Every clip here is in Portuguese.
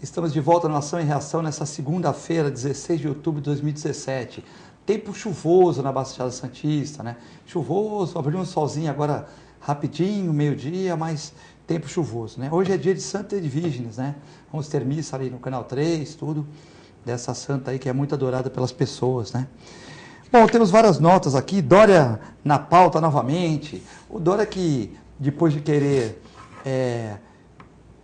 Estamos de volta no Ação e Reação nessa segunda-feira, 16 de outubro de 2017. Tempo chuvoso na Baixada Santista, né? Chuvoso, abriu um solzinho agora rapidinho, meio-dia, mas tempo chuvoso, né? Hoje é dia de Santa Edvígenes, né? Vamos ter missa ali no Canal 3, tudo, dessa santa aí que é muito adorada pelas pessoas, né? Bom, temos várias notas aqui. Dória na pauta novamente. O Dória que, depois de querer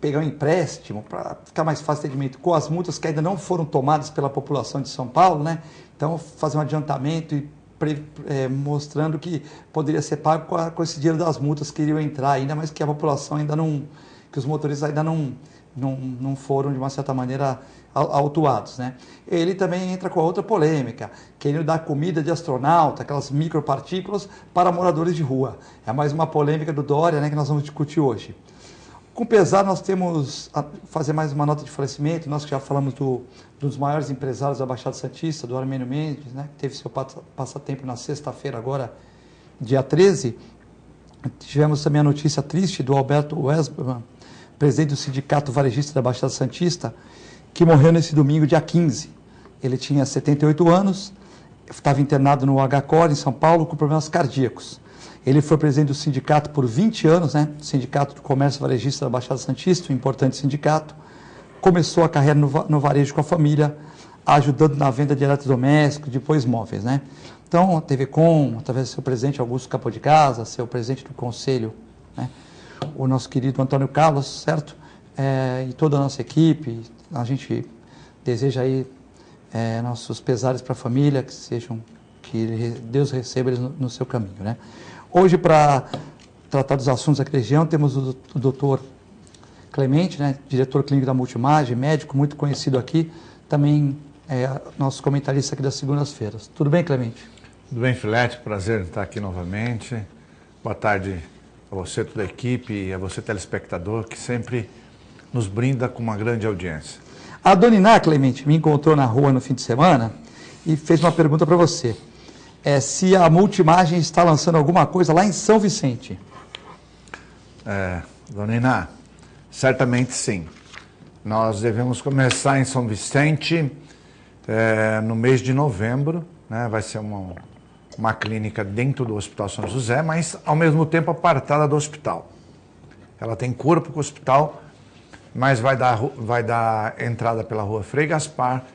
pegar um empréstimo para ficar mais fácil o atendimento com as multas que ainda não foram tomadas pela população de São Paulo, né? Então, fazer um adiantamento e mostrando que poderia ser pago com esse dinheiro das multas que iriam entrar ainda, mas que a população ainda não, que os motoristas ainda não foram, de uma certa maneira, autuados, né? Ele também entra com a outra polêmica, querendo dar comida de astronauta, aquelas micropartículas, para moradores de rua. É mais uma polêmica do Dória, né, que nós vamos discutir hoje. Com pesar, nós temos a fazer mais uma nota de falecimento. Nós que já falamos dos maiores empresários da Baixada Santista, do Armênio Mendes, né, que teve seu passatempo na sexta-feira, agora, dia 13. Tivemos também a notícia triste do Alberto Wesberman, presidente do Sindicato Varejista da Baixada Santista, que morreu nesse domingo, dia 15. Ele tinha 78 anos, estava internado no HCOR, em São Paulo, com problemas cardíacos. Ele foi presidente do sindicato por 20 anos, né? Sindicato do Comércio Varejista da Baixada Santista, um importante sindicato. Começou a carreira no varejo com a família, ajudando na venda de eletrodomésticos, depois móveis, né? Então, a TV Com, através do seu presidente Augusto Capô de Casa, seu presidente do conselho, né? O nosso querido Antônio Carlos, certo? E toda a nossa equipe, a gente deseja aí nossos pesares para a família, que Deus receba eles no seu caminho, né? Hoje, para tratar dos assuntos da região, temos o doutor Clemente, né, diretor clínico da Multimagem, médico muito conhecido aqui, também nosso comentarista aqui das segundas-feiras. Tudo bem, Clemente? Tudo bem, Filete, prazer estar aqui novamente. Boa tarde a você, toda a equipe, e a você, telespectador, que sempre nos brinda com uma grande audiência. A Dona Iná, Clemente, me encontrou na rua no fim de semana e fez uma pergunta para você. Se a Multimagem está lançando alguma coisa lá em São Vicente. Dona Iná, certamente sim. Nós devemos começar em São Vicente no mês de novembro, né? Vai ser uma clínica dentro do Hospital São José, mas ao mesmo tempo apartada do hospital. Ela tem corpo com o hospital, mas vai dar entrada pela rua Frei Gaspar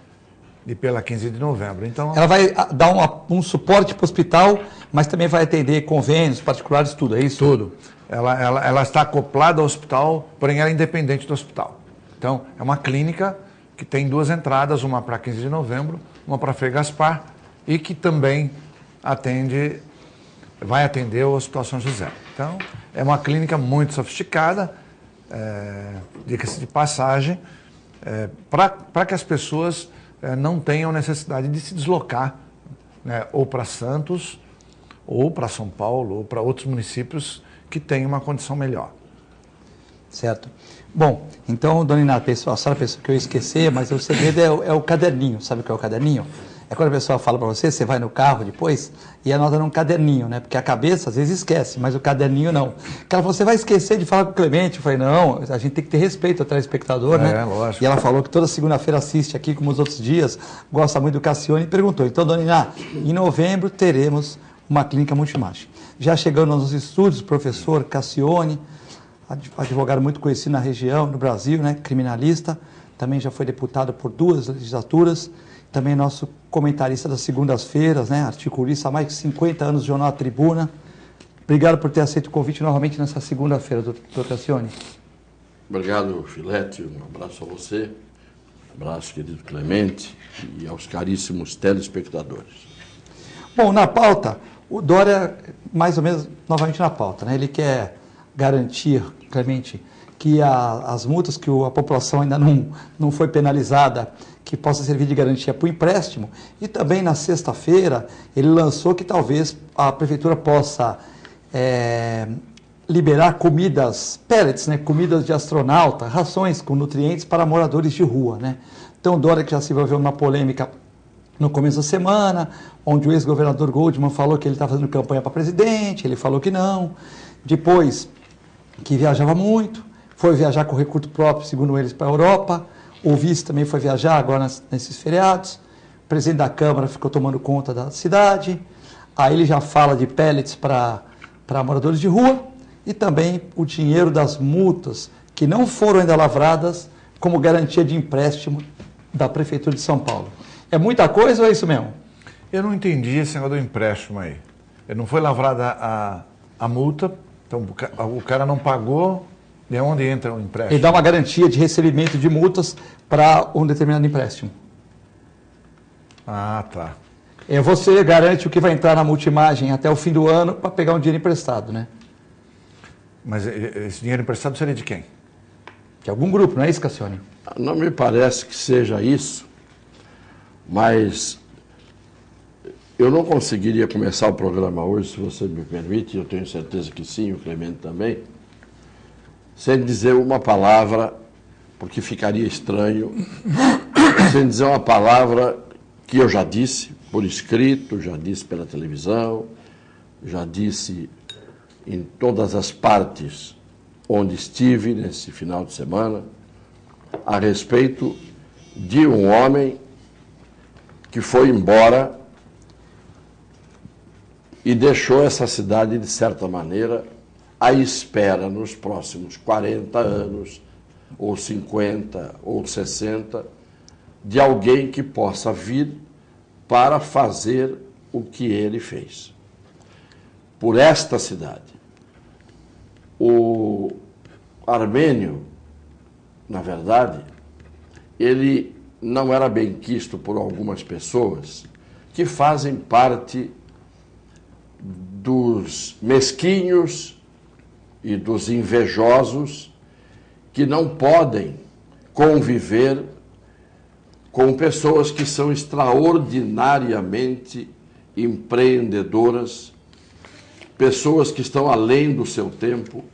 e pela 15 de novembro. Então, ela vai dar um suporte para o hospital, mas também vai atender convênios particulares, tudo, é isso? Tudo. Ela está acoplada ao hospital, porém ela é independente do hospital. Então, é uma clínica que tem duas entradas, uma para 15 de novembro, uma para Frei Gaspar, e que também vai atender o Hospital São José. Então, é uma clínica muito sofisticada, diga-se de passagem, para que as pessoas não tenham necessidade de se deslocar, né, ou para Santos, ou para São Paulo, ou para outros municípios que têm uma condição melhor. Certo. Bom, então, Dona Iná, a senhora pensou que eu ia esquecer, mas o segredo é o caderninho. Sabe o que é o caderninho? É quando a pessoa fala para você vai no carro depois e anota num caderninho, né? Porque a cabeça às vezes esquece, mas o caderninho não. Ela falou, você vai esquecer de falar com o Clemente? Eu falei, não, a gente tem que ter respeito ao telespectador, né? Lógico. E ela falou que toda segunda-feira assiste aqui, como os outros dias, gosta muito do Cassione e perguntou. Então, Dona Iná, em novembro teremos uma clínica Multimagem. Já chegando nos estúdios, o professor Cassione, advogado muito conhecido na região, no Brasil, né? Criminalista, também já foi deputado por 2 legislaturas, também nosso comentarista das segundas-feiras, né? Articulista há mais de 50 anos do jornal A Tribuna. Obrigado por ter aceito o convite novamente nessa segunda-feira, doutor Cassione. Obrigado, Filete. Um abraço a você, um abraço, querido Clemente, e aos caríssimos telespectadores. Bom, na pauta, o Dória, mais ou menos, novamente na pauta, né? Ele quer garantir, Clemente, que as multas que a população ainda não foi penalizada, que possa servir de garantia para o empréstimo. E também na sexta-feira ele lançou que talvez a prefeitura possa liberar comidas, pellets, né, comidas de astronauta, rações com nutrientes para moradores de rua, né? Então, Dória, que já se envolveu numa polêmica no começo da semana, onde o ex-governador Goldman falou que ele estava fazendo campanha para presidente, ele falou que não. Depois, que viajava muito, foi viajar com recurso próprio, segundo eles, para a Europa. O vice também foi viajar agora nesses feriados. O presidente da Câmara ficou tomando conta da cidade. Aí ele já fala de pellets para moradores de rua e também o dinheiro das multas que não foram ainda lavradas como garantia de empréstimo da Prefeitura de São Paulo. É muita coisa ou é isso mesmo? Eu não entendi esse negócio do empréstimo aí. Não foi lavrada a multa, então o cara não pagou, de onde entra o empréstimo? Ele dá uma garantia de recebimento de multas para um determinado empréstimo. Ah, tá. Você garante o que vai entrar na multimagem até o fim do ano para pegar um dinheiro emprestado, né? Mas esse dinheiro emprestado seria de quem? De algum grupo, não é isso, Cassione? Não me parece que seja isso, mas eu não conseguiria começar o programa hoje, se você me permite, eu tenho certeza que sim, o Clemente também, sem dizer uma palavra, porque ficaria estranho, sem dizer uma palavra que eu já disse por escrito, já disse pela televisão, já disse em todas as partes onde estive nesse final de semana, a respeito de um homem que foi embora e deixou essa cidade, de certa maneira, à espera nos próximos 40 anos, ou 50, ou 60, de alguém que possa vir para fazer o que ele fez. Por esta cidade. O Armênio, na verdade, ele não era bem quisto por algumas pessoas que fazem parte dos mesquinhos e dos invejosos que não podem conviver com pessoas que são extraordinariamente empreendedoras, pessoas que estão além do seu tempo,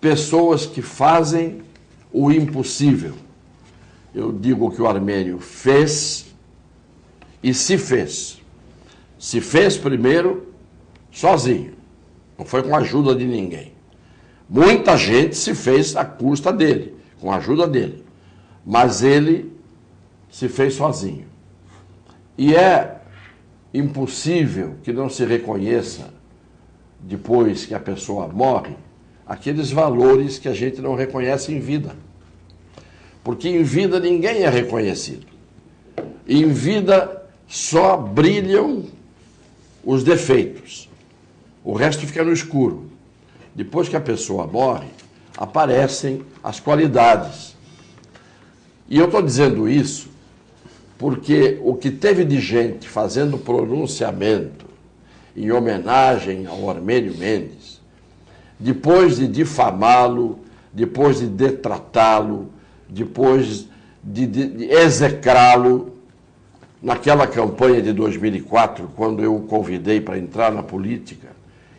pessoas que fazem o impossível. Eu digo que o Armênio fez e se fez. Se fez primeiro sozinho, não foi com a ajuda de ninguém. Muita gente se fez à custa dele, com a ajuda dele, mas ele se fez sozinho. E é impossível que não se reconheça, depois que a pessoa morre, aqueles valores que a gente não reconhece em vida. Porque em vida ninguém é reconhecido. Em vida só brilham os defeitos. O resto fica no escuro. Depois que a pessoa morre, aparecem as qualidades. E eu estou dizendo isso porque o que teve de gente fazendo pronunciamento em homenagem ao Armênio Mendes, depois de difamá-lo, depois de detratá-lo, depois de execrá-lo, naquela campanha de 2004, quando eu o convidei para entrar na política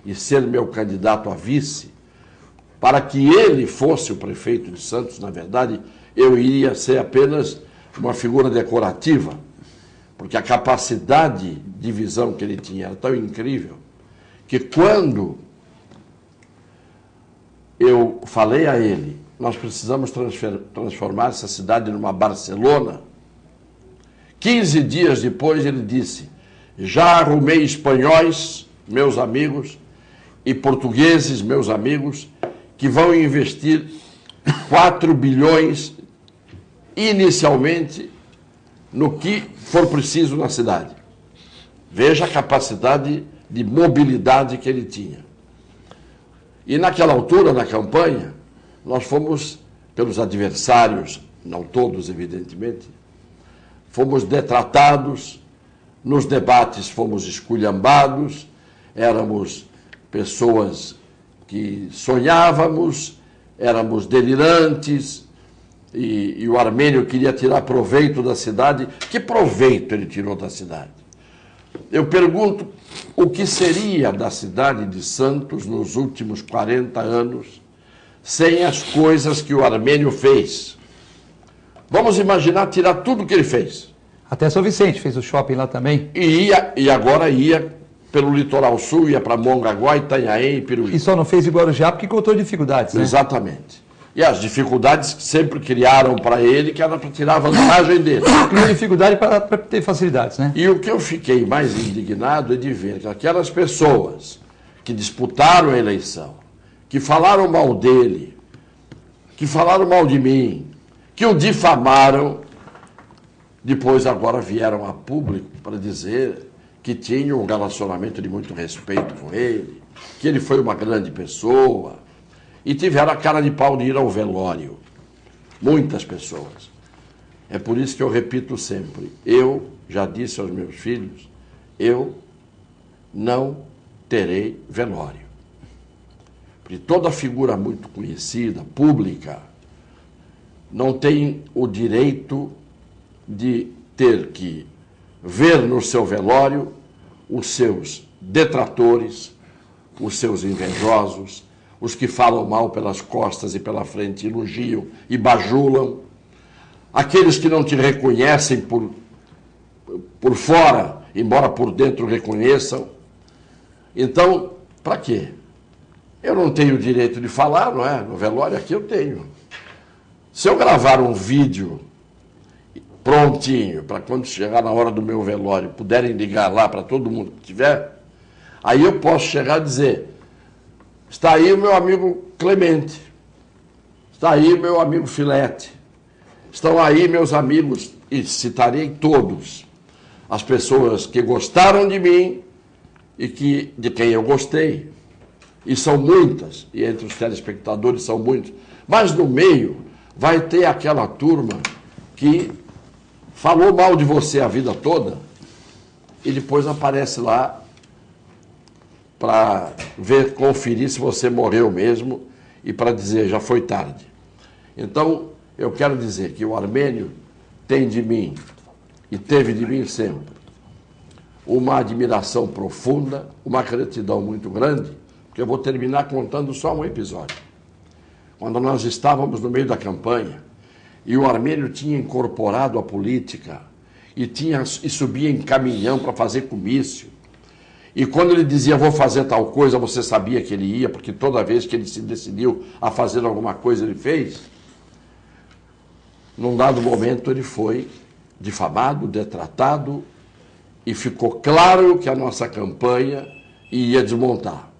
e ser meu candidato a vice, para que ele fosse o prefeito de Santos, na verdade, eu iria ser apenas uma figura decorativa, porque a capacidade de visão que ele tinha era tão incrível, que quando eu falei a ele, nós precisamos transformar essa cidade numa Barcelona, 15 dias depois ele disse, já arrumei espanhóis, meus amigos, e portugueses, meus amigos, que vão investir 4 bilhões inicialmente no que for preciso na cidade. Veja a capacidade de mobilidade que ele tinha. E naquela altura, na campanha, nós fomos, pelos adversários, não todos evidentemente, fomos detratados, nos debates fomos esculhambados, éramos pessoas que sonhávamos, éramos delirantes, e o Armênio queria tirar proveito da cidade. Que proveito ele tirou da cidade? Eu pergunto, o que seria da cidade de Santos nos últimos 40 anos sem as coisas que o Armênio fez? Vamos imaginar tirar tudo que ele fez. Até São Vicente fez o shopping lá também. E agora ia pelo litoral sul, ia para Mongaguá, Itanhaém e Piruí. E só não fez em Guarujá porque encontrou dificuldades, né? Exatamente. E as dificuldades que sempre criaram para ele, que era para tirar a vantagem dele. Criou dificuldade para ter facilidades, né? E o que eu fiquei mais indignado é de ver que aquelas pessoas que disputaram a eleição, que falaram mal dele, que falaram mal de mim, que o difamaram, depois agora vieram a público para dizer que tinham um relacionamento de muito respeito com ele, que ele foi uma grande pessoa, e tiveram a cara de pau de ir ao velório. Muitas pessoas. É por isso que eu repito sempre, eu já disse aos meus filhos, eu não terei velório. Porque toda figura muito conhecida, pública, não tem o direito de ter que ver no seu velório os seus detratores, os seus invejosos, os que falam mal pelas costas e pela frente, elogiam e bajulam, aqueles que não te reconhecem por fora, embora por dentro reconheçam. Então, para quê? Eu não tenho o direito de falar, não é? No velório aqui eu tenho. Se eu gravar um vídeo prontinho, para quando chegar na hora do meu velório, puderem ligar lá para todo mundo que tiver, aí eu posso chegar e dizer, está aí o meu amigo Clemente, está aí o meu amigo Filete, estão aí meus amigos, e citarei todos, as pessoas que gostaram de mim e de quem eu gostei. E são muitas, e entre os telespectadores são muitos, mas no meio vai ter aquela turma que falou mal de você a vida toda e depois aparece lá para conferir se você morreu mesmo e para dizer, já foi tarde. Então, eu quero dizer que o Armênio tem de mim, e teve de mim sempre, uma admiração profunda, uma gratidão muito grande, porque eu vou terminar contando só um episódio. Quando nós estávamos no meio da campanha, e o Armênio tinha incorporado a política, e subia em caminhão para fazer comício, e quando ele dizia, vou fazer tal coisa, você sabia que ele ia, porque toda vez que ele se decidiu a fazer alguma coisa, ele fez. Num dado momento, ele foi difamado, detratado, e ficou claro que a nossa campanha ia desmontar.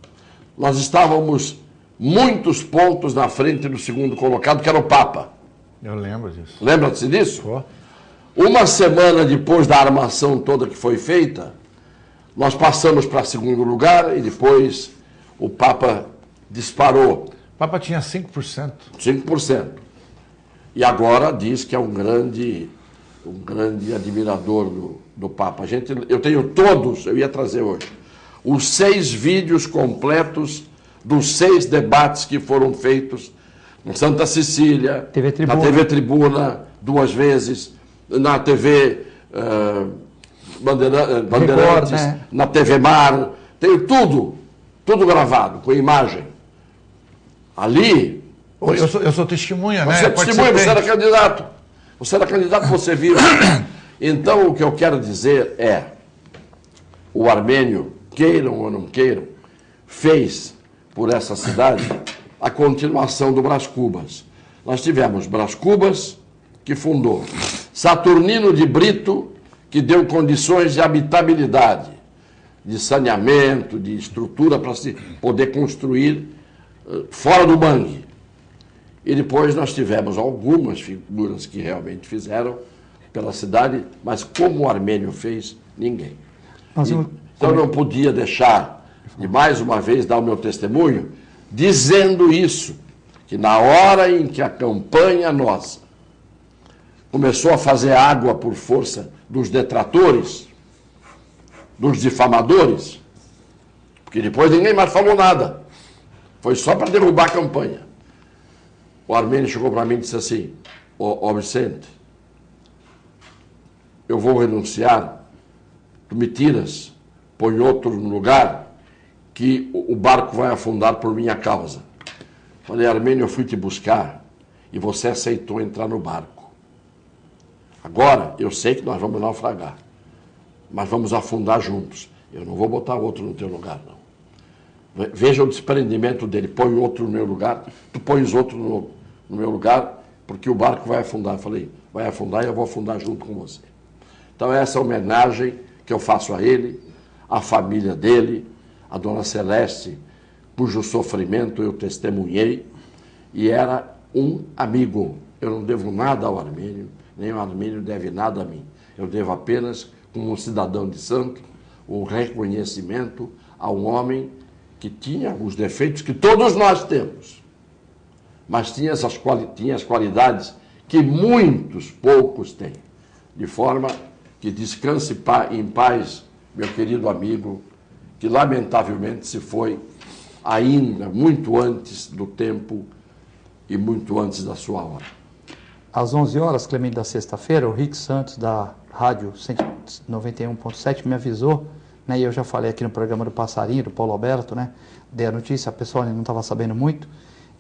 Nós estávamos muitos pontos na frente do segundo colocado, que era o Papa. Eu lembro disso. Lembra-se disso? Pô. Uma semana depois da armação toda que foi feita, nós passamos para segundo lugar e depois o Papa disparou. O Papa tinha 5%. 5%. E agora diz que é um grande admirador do Papa. Eu tenho todos, eu ia trazer hoje, os 6 vídeos completos dos 6 debates que foram feitos em Santa Cecília, na TV Tribuna 2 vezes, na TV Bandeirantes, né? Na TV Mar, tenho tudo gravado, com imagem. Ali... Eu sou testemunha, né? Você é testemunha, você era candidato. Você era candidato, você viu. Então, o que eu quero dizer é, o Armênio, queiram ou não queiram, fez por essa cidade a continuação do Brás Cubas. Nós tivemos Brás Cubas, que fundou, Saturnino de Brito, que deu condições de habitabilidade, de saneamento, de estrutura para se poder construir fora do mangue. E depois nós tivemos algumas figuras que realmente fizeram pela cidade, mas como o Armênio fez, ninguém. Então eu não podia deixar de mais uma vez dar o meu testemunho dizendo isso, que na hora em que a campanha nossa começou a fazer água por força dos detratores, dos difamadores, porque depois ninguém mais falou nada, foi só para derrubar a campanha. O Armênio chegou para mim e disse assim, ó Vicente, eu vou renunciar, tu me tiras, põe outro no lugar, que o barco vai afundar por minha causa. Falei, Armênio, eu fui te buscar e você aceitou entrar no barco. Agora, eu sei que nós vamos naufragar, mas vamos afundar juntos. Eu não vou botar outro no teu lugar, não. Veja o desprendimento dele, põe outro no meu lugar, tu pões outro no meu lugar, porque o barco vai afundar. Eu falei, vai afundar e eu vou afundar junto com você. Então essa homenagem que eu faço a ele, à família dele, a dona Celeste, cujo sofrimento eu testemunhei, e era um amigo. Eu não devo nada ao Armênio, nem o Armênio deve nada a mim. Eu devo apenas, como um cidadão de santo, o reconhecimento a um homem que tinha os defeitos que todos nós temos, mas tinha as qualidades que muitos poucos têm. De forma que descanse em paz, meu querido amigo, que lamentavelmente se foi ainda muito antes do tempo e muito antes da sua hora. Às 11 horas, Clemente, da sexta-feira, o Rick Santos, da Rádio 91.7, me avisou, né, e eu já falei aqui no programa do Passarinho, do Paulo Alberto, né, dei a notícia, a pessoa não estava sabendo muito,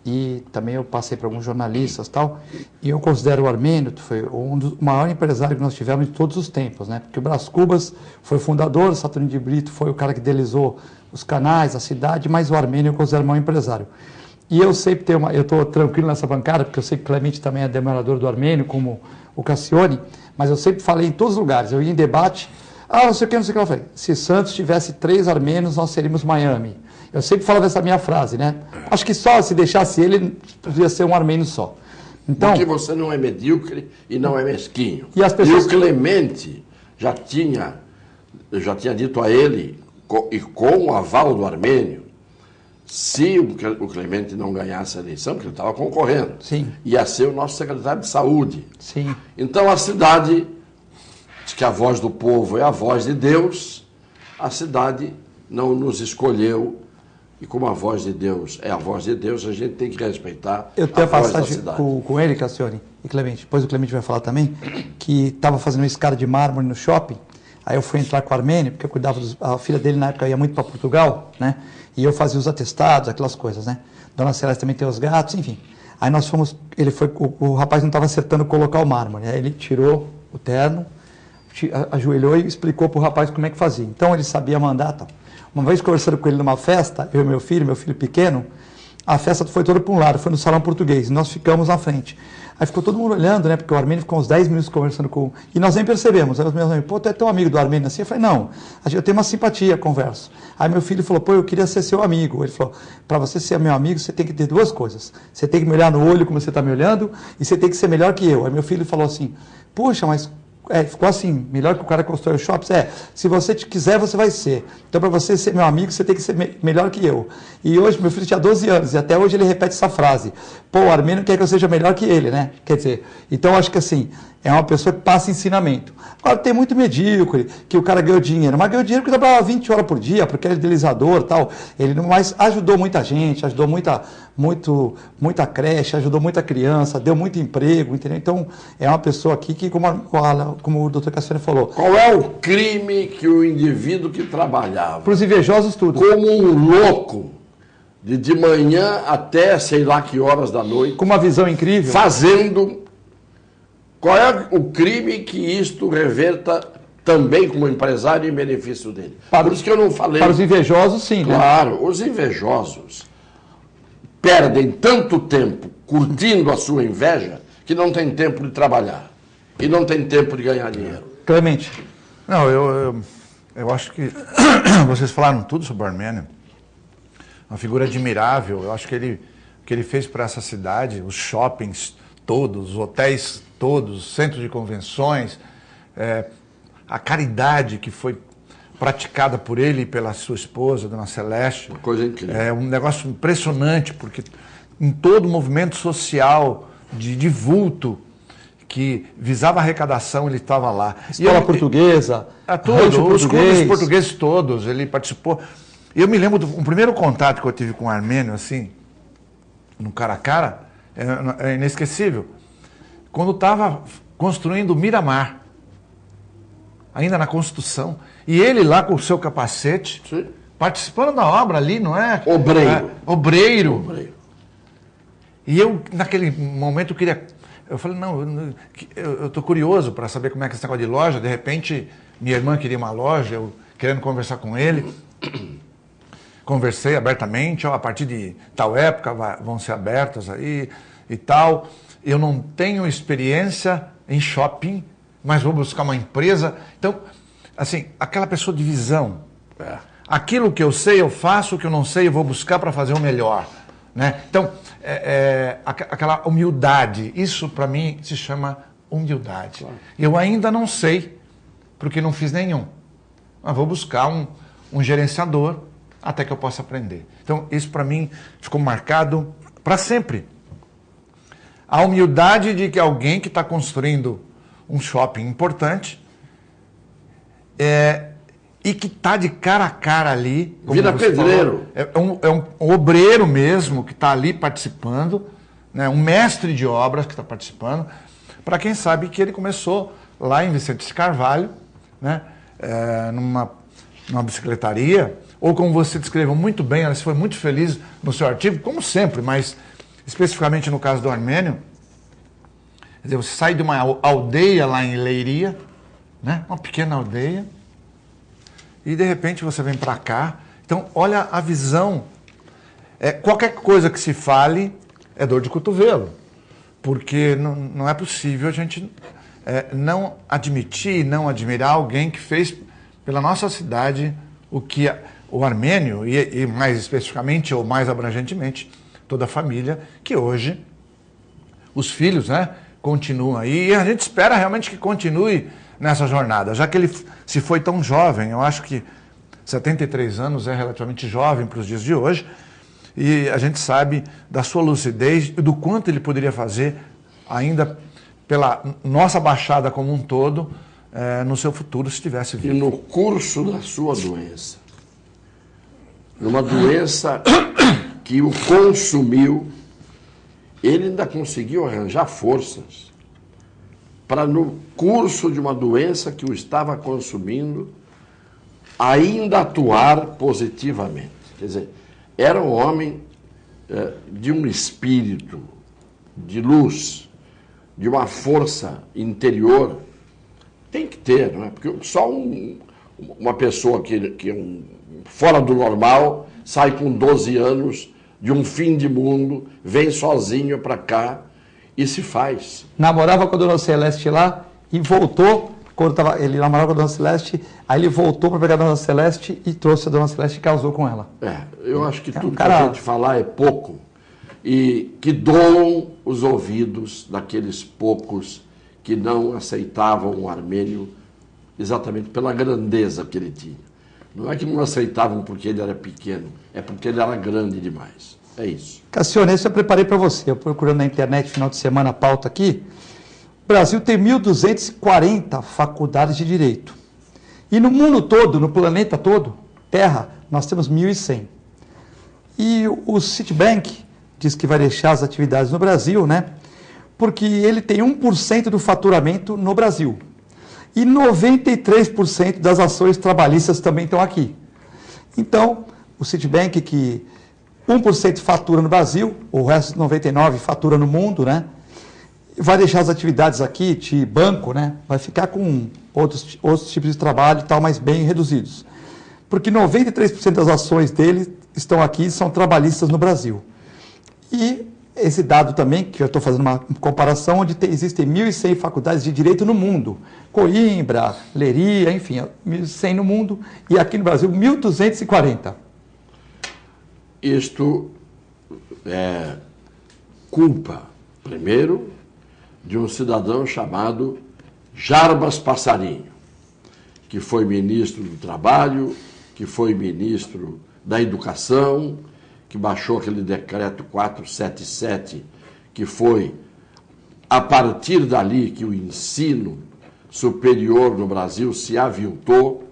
e também eu passei para alguns jornalistas e tal, e eu considero o Armênio, foi um dos maiores empresários que nós tivemos de todos os tempos, né, porque o Brás Cubas foi o fundador, o Saturnino de Brito foi o cara que idealizou os canais, a cidade, mas o Armênio eu considero o maior empresário. E eu sempre tenho eu estou tranquilo nessa bancada, porque eu sei que o Clemente também é demorador do Armênio, como o Cassione, mas eu sempre falei em todos os lugares, eu ia em debate, não sei o que, não sei o que, eu falei, se Santos tivesse 3 armênios, nós seríamos Miami. Eu sempre falava essa minha frase, né? Acho que só se deixasse ele, podia ser um armênio só. Então, porque você não é medíocre e não é mesquinho. E as pessoas... o Clemente eu já tinha dito a ele, e com o aval do Armênio, se o Clemente não ganhasse a eleição, porque ele estava concorrendo, sim, ia ser o nosso secretário de saúde. Sim. Então a cidade, diz que a voz do povo é a voz de Deus, a cidade não nos escolheu, e como a voz de Deus é a voz de Deus, a gente tem que respeitar eu tenho a voz passagem da cidade. Com ele, Cassione e Clemente, depois o Clemente vai falar também, que estava fazendo uma escada de mármore no shopping, aí eu fui entrar com o Armênio, porque eu cuidava a filha dele na época ia muito para Portugal, né? E eu fazia os atestados, aquelas coisas, né? Dona Celeste também tem os gatos, enfim. Aí nós fomos, o rapaz não estava acertando colocar o mármore, aí ele tirou o terno, ajoelhou e explicou para o rapaz como é que fazia. Então ele sabia mandar, tal. Uma vez conversando com ele numa festa, eu e meu filho pequeno, a festa foi toda para um lado, foi no salão português, e nós ficamos na frente. Aí ficou todo mundo olhando, né? Porque o Armênio ficou uns 10 minutos conversando com... E nós nem percebemos. Aí os meus amigos, pô, tu é tão amigo do Armênio assim? Eu falei, não, eu tenho uma simpatia, converso. Aí meu filho falou, pô, eu queria ser seu amigo. Ele falou, para você ser meu amigo, você tem que ter 2 coisas. Você tem que me olhar no olho como você está me olhando, e você tem que ser melhor que eu. Aí meu filho falou assim, puxa, mas... ficou assim, melhor que o cara que constrói os shoppings. Se você quiser, você vai ser. Então, para você ser meu amigo, você tem que ser melhor que eu. E hoje, meu filho tinha 12 anos, e até hoje ele repete essa frase. Pô, o Armênio quer que eu seja melhor que ele, né? Quer dizer, então acho que assim, é uma pessoa que passa ensinamento. Agora, tem muito medíocre, que o cara ganhou dinheiro, mas ganhou dinheiro porque trabalhava 20 horas por dia, porque era idealizador e tal. Ele não mais ajudou muita gente, ajudou muita creche, ajudou muita criança, deu muito emprego, entendeu? Então, é uma pessoa aqui que, como o doutor Cassiano falou... Qual é o crime que o indivíduo que trabalhava... Para os invejosos, tudo. Como um louco, de manhã até sei lá que horas da noite... Com uma visão incrível. Fazendo... Qual é o crime que isto reverta também como empresário em benefício dele? Por isso que eu não falei... Para os invejosos, sim, né? Claro, os invejosos perdem tanto tempo curtindo a sua inveja que não tem tempo de trabalhar e não tem tempo de ganhar dinheiro. Clemente. Não, eu acho que vocês falaram tudo sobre o Armênio. Uma figura admirável. Eu acho que o que ele fez para essa cidade, os shoppings todos, os hotéis todos, os centros de convenções, a caridade que foi praticada por ele e pela sua esposa, Dona Celeste. Uma coisa incrível. É um negócio impressionante, porque em todo movimento social de vulto que visava a arrecadação, ele estava lá. Escola portuguesa, os clubes portugueses todos, ele participou. Eu me lembro do primeiro contato que eu tive com o Armênio, assim, no cara a cara, é inesquecível. Quando estava construindo o Miramar, ainda na construção, e ele lá com o seu capacete, sim, participando da obra ali, não é? Obreiro. E eu, naquele momento, eu falei, não, eu estou curioso para saber como é que é esse negócio de loja. De repente, minha irmã queria uma loja, eu querendo conversar com ele. Conversei abertamente, a partir de tal época vão ser abertas aí. e tal. Eu não tenho experiência em shopping, mas vou buscar uma empresa. Então, assim, aquela pessoa de visão. Aquilo que eu sei, eu faço. O que eu não sei, eu vou buscar para fazer o melhor. Né? Então, aquela humildade. Isso, para mim, se chama humildade. Claro. Eu ainda não sei, porque não fiz nenhum. Mas vou buscar um gerenciador até que eu possa aprender. Então, isso para mim ficou marcado para sempre. A humildade de que alguém que está construindo um shopping importante e que está de cara a cara ali. Vira pedreiro. Falou, é um obreiro mesmo que está ali participando, né? Um mestre de obras que está participando, para quem sabe que ele começou lá em Vicente Carvalho, né? Numa bicicletaria, ou como você descreveu muito bem, você foi muito feliz no seu artigo, como sempre, mas especificamente no caso do Armênio, quer dizer, você sai de uma aldeia lá em Leiria, né? Uma pequena aldeia, e de repente você vem para cá. Então, olha a visão. Qualquer coisa que se fale é dor de cotovelo, porque não é possível a gente não admitir, não admirar alguém que fez pela nossa cidade o que o Armênio, e mais especificamente ou mais abrangentemente, toda a família, que hoje os filhos, né, continuam aí, e a gente espera realmente que continue nessa jornada, já que ele se foi tão jovem. Eu acho que 73 anos é relativamente jovem para os dias de hoje, e a gente sabe da sua lucidez e do quanto ele poderia fazer ainda pela nossa Baixada como um todo, no seu futuro, se tivesse vivo. E no curso da sua doença, numa doença que o consumiu, ele ainda conseguiu arranjar forças para, no curso de uma doença que o estava consumindo, ainda atuar positivamente. Quer dizer, era um homem de um espírito de luz, de uma força interior. Tem que ter, não é? Porque só uma pessoa que é fora do normal sai com 12 anos de um fim de mundo, vem sozinho para cá e se faz. Namorava com a Dona Celeste lá e voltou, ele namorava com a Dona Celeste, aí ele voltou para pegar a Dona Celeste e trouxe a Dona Celeste e casou com ela. Eu acho que tudo que a gente falar é pouco, e que doam os ouvidos daqueles poucos que não aceitavam o Armênio exatamente pela grandeza que ele tinha. Não é que não aceitavam porque ele era pequeno, é porque ele era grande demais. É isso. Cassione, isso eu preparei para você. Eu procurando na internet, final de semana, a pauta aqui. O Brasil tem 1.240 faculdades de direito. E no mundo todo, no planeta todo, Terra, nós temos 1.100. E o Citibank diz que vai deixar as atividades no Brasil, né? Porque ele tem 1% do faturamento no Brasil. E 93% das ações trabalhistas também estão aqui. Então, o Citibank, que 1% fatura no Brasil, o resto 99% fatura no mundo, né? Vai deixar as atividades aqui de banco, né? Vai ficar com outros tipos de trabalho e tal, mas bem reduzidos. Porque 93% das ações dele estão aqui e são trabalhistas no Brasil. E esse dado também, que eu estou fazendo uma comparação, onde existem 1.100 faculdades de direito no mundo. Coimbra, Leiria, enfim, 1.100 no mundo, e aqui no Brasil 1.240. Isto é culpa, primeiro, de um cidadão chamado Jarbas Passarinho, que foi ministro do Trabalho, que foi ministro da Educação, que baixou aquele decreto 477, que foi a partir dali que o ensino superior no Brasil se aviltou,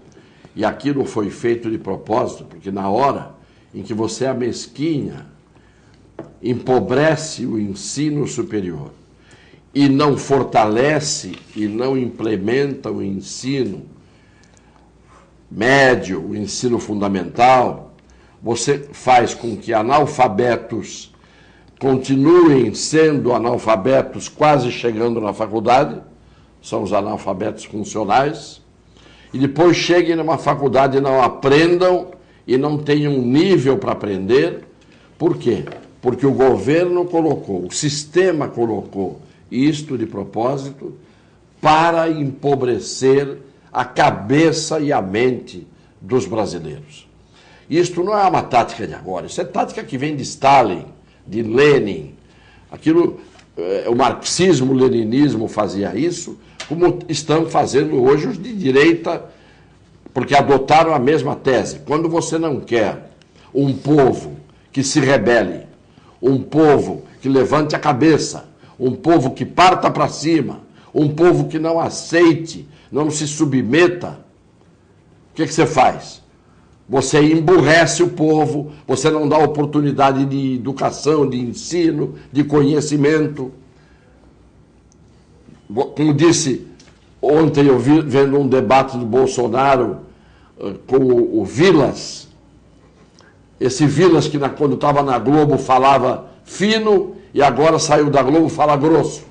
e aquilo foi feito de propósito, porque na hora em que você amesquinha, empobrece o ensino superior e não fortalece e não implementa o ensino médio, o ensino fundamental, você faz com que analfabetos continuem sendo analfabetos, quase chegando na faculdade, são os analfabetos funcionais, e depois cheguem numa faculdade e não aprendam e não tenham nível para aprender. Por quê? porque o governo colocou, o sistema colocou isto de propósito para empobrecer a cabeça e a mente dos brasileiros. Isto não é uma tática de agora, isso é tática que vem de Stalin, de Lenin. Aquilo, o marxismo, o leninismo fazia isso, como estão fazendo hoje os de direita, porque adotaram a mesma tese. Quando você não quer um povo que se rebele, um povo que levante a cabeça, um povo que parta para cima, um povo que não aceite, não se submeta, o que você faz? Você emburrece o povo, você não dá oportunidade de educação, de ensino, de conhecimento. Como disse ontem, eu vi vendo um debate do Bolsonaro com o Vilas. Esse Vilas que quando estava na Globo falava fino e agora saiu da Globo fala grosso.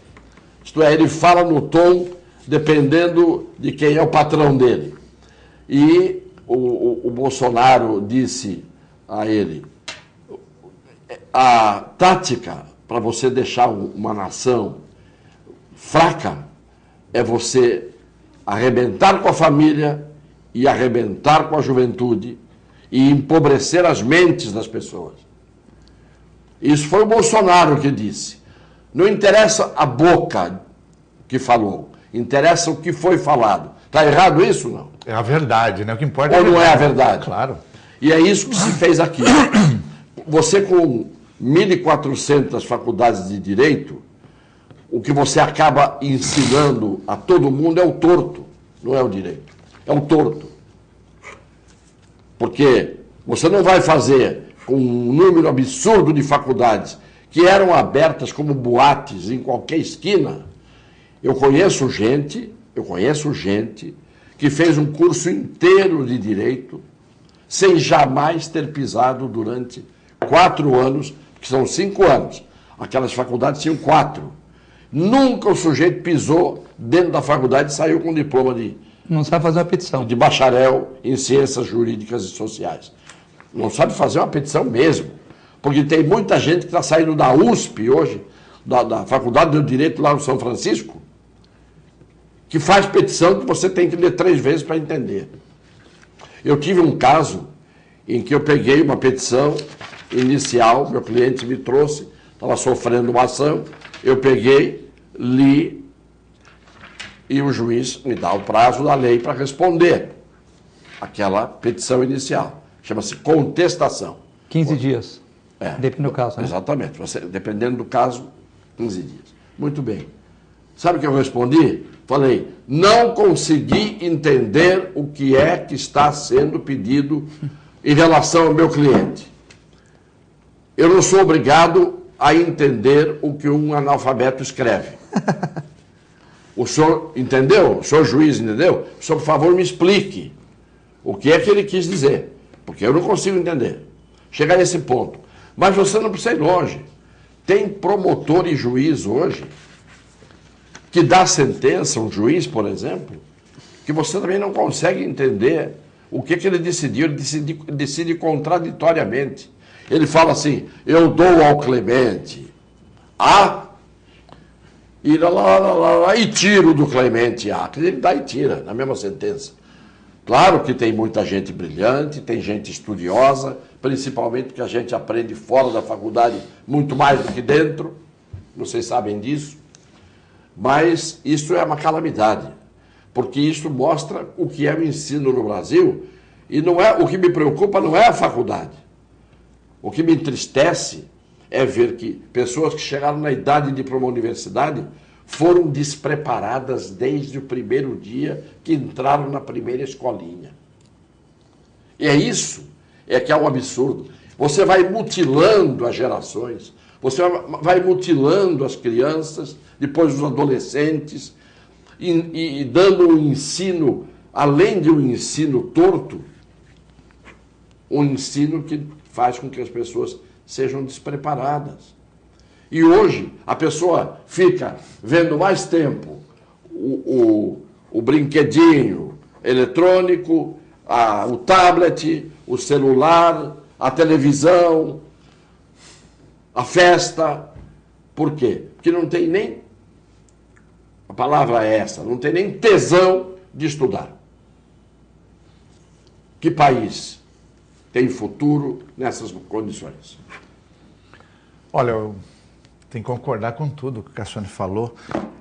Isto é, ele fala no tom dependendo de quem é o patrão dele. E o Bolsonaro disse a ele: a tática para você deixar uma nação fraca é você arrebentar com a família e arrebentar com a juventude e empobrecer as mentes das pessoas. Isso foi o Bolsonaro que disse. Não interessa a boca que falou, interessa o que foi falado. Está errado isso ou não? É a verdade, né? O que importa ou não é a verdade? Claro. E é isso que se fez aqui. Você com 1.400 faculdades de direito, o que você acaba ensinando a todo mundo é o torto, não é o direito. É o torto. Porque você não vai fazer com um número absurdo de faculdades que eram abertas como boates em qualquer esquina. Eu conheço gente que fez um curso inteiro de direito sem jamais ter pisado durante 4 anos, que são 5 anos. Aquelas faculdades tinham 4. Nunca o sujeito pisou dentro da faculdade e saiu com diploma Não sabe fazer uma petição. de bacharel em ciências jurídicas e sociais. Não sabe fazer uma petição mesmo. Porque tem muita gente que está saindo da USP hoje, da Faculdade do Direito lá no São Francisco, que faz petição que você tem que ler 3 vezes para entender. Eu tive um caso em que eu peguei uma petição inicial, meu cliente me trouxe, estava sofrendo uma ação, eu peguei, li, e o juiz me dá o prazo da lei para responder aquela petição inicial. Chama-se contestação. 15 dias. É, depende do caso, né? Exatamente. Dependendo do caso, 15 dias. Muito bem. Sabe o que eu respondi? Falei, não consegui entender o que é que está sendo pedido em relação ao meu cliente. Eu não sou obrigado a entender o que um analfabeto escreve. O senhor entendeu? O senhor juiz entendeu? O senhor, por favor, me explique o que é que ele quis dizer, porque eu não consigo entender. Chegar a esse ponto. Mas você não precisa ir longe. Tem promotor e juiz hoje que dá sentença, um juiz, por exemplo, que você também não consegue entender o que ele decidiu. Ele decide contraditoriamente. Ele fala assim, eu dou ao Clemente A e tiro do Clemente A. Ele dá e tira na mesma sentença. Claro que tem muita gente brilhante, tem gente estudiosa, principalmente porque a gente aprende fora da faculdade muito mais do que dentro, vocês sabem disso, mas isso é uma calamidade, porque isso mostra o que é o ensino no Brasil, e não é, o que me preocupa não é a faculdade. O que me entristece é ver que pessoas que chegaram na idade de ir para uma universidade foram despreparadas desde o primeiro dia que entraram na primeira escolinha. E é isso, é que é um absurdo. Você vai mutilando as gerações, você vai mutilando as crianças, depois os adolescentes, e dando um ensino, além de um ensino torto, um ensino que faz com que as pessoas sejam despreparadas. E hoje a pessoa fica vendo mais tempo o brinquedinho eletrônico, o tablet, o celular, a televisão, a festa. Por quê? Porque não tem nem, a palavra é essa, não tem nem tesão de estudar. Que país tem futuro nessas condições? Olha, eu tenho que concordar com tudo que o Cassione falou.